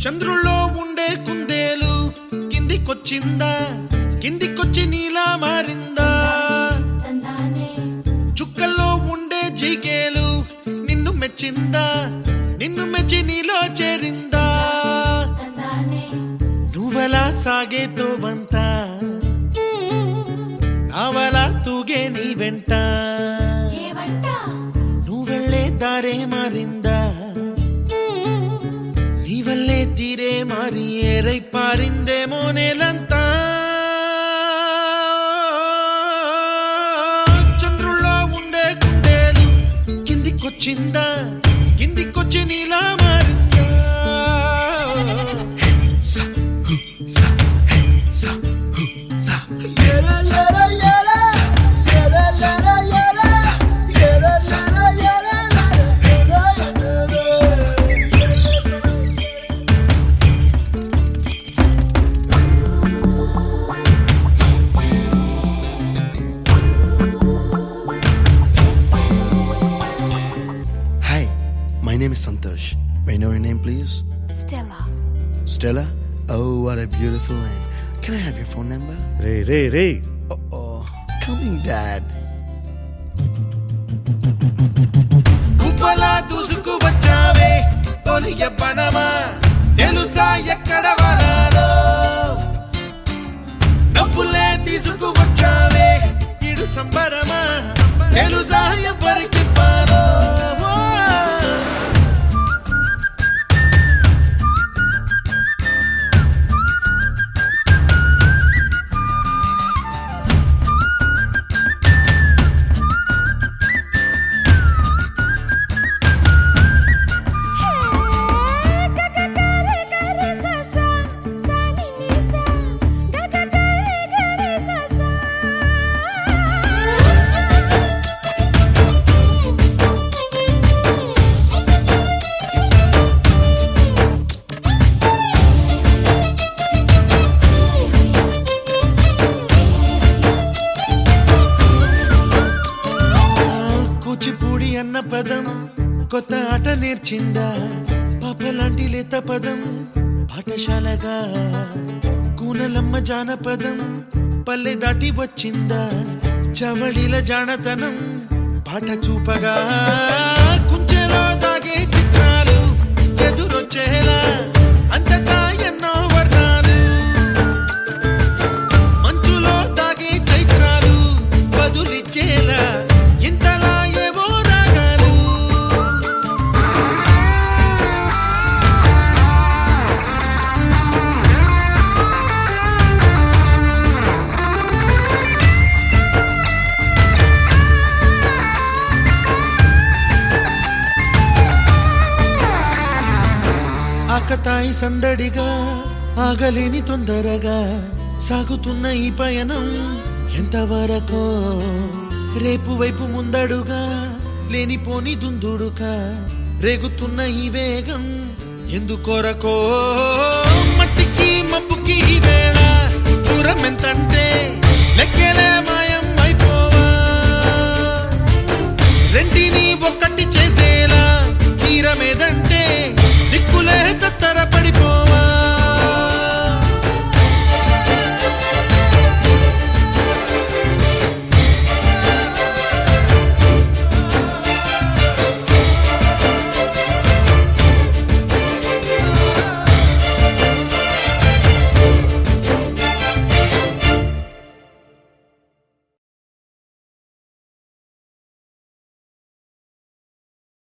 చంద్రుల్లో ఉండే కుందేలు కిందికొచ్చిందా, కిందికొచ్చి నీలా మారిందా? చుక్కల్లో ఉండే జీకేలు నిన్ను మెచ్చిందా, నిన్ను మెచ్చి నీలో చేరిందా? నువ్వలా సాగే తోవంత నావలా తూగే నీ వెంట, నువ్వెళ్ళే దారే మారిందా, నీవల్లే తీరే మారి ఏరై పారిందేమో నేలంతా. చంద్రుల్లో ఉండే కుందేలు కిందికొచ్చిందా, కిందికొచ్చి నీలా మారిందా? My name is Santosh. May I know your name, please? Stella. Stella? Oh, what a beautiful name. Can I have your phone number? Ray. Oh, coming, Dad. కుప్పలా దూసుకు వచ్చావే తొలి యవ్వనమా, తెలుసా ఎక్కడ వనాలో? డబ్బులే తీసుకు వచ్చావే ఇడు సంబరమా, తెలుసా ఎవరికి పాలో? కూచిపూడి అన్న పదం కొత్త ఆట నేర్చిందా, పాపలాంటి లేత పదం పాఠశాలగా? కూనలమ్మ జానపదం పల్లె దాటి వచ్చిందా, చవళిల జానతనం పాట చూపగా? కుంచెలో దాగే చిత్రాలు ఎదురొచ్చేలా అంతటా ఎన్నో వర్ణాలు, మంచులో దాగే చైత్రాలు బదులిచ్చేలా ఇంతలా ఏవో రాగాలు. ఆకతాయి సందడిగా ఆగలేని తొందరగా సాగుతున్న ఈ పయనం ఎంతవరకో, రేపు వైపు ముందడుగా లేనిపోని దుందుడుగా రేగుతున్న ఈ వేగం ఎందుకొరకో? మట్టికి మబ్బుకి ఈ వేళ దూరం ఎంతంటే లెక్కలే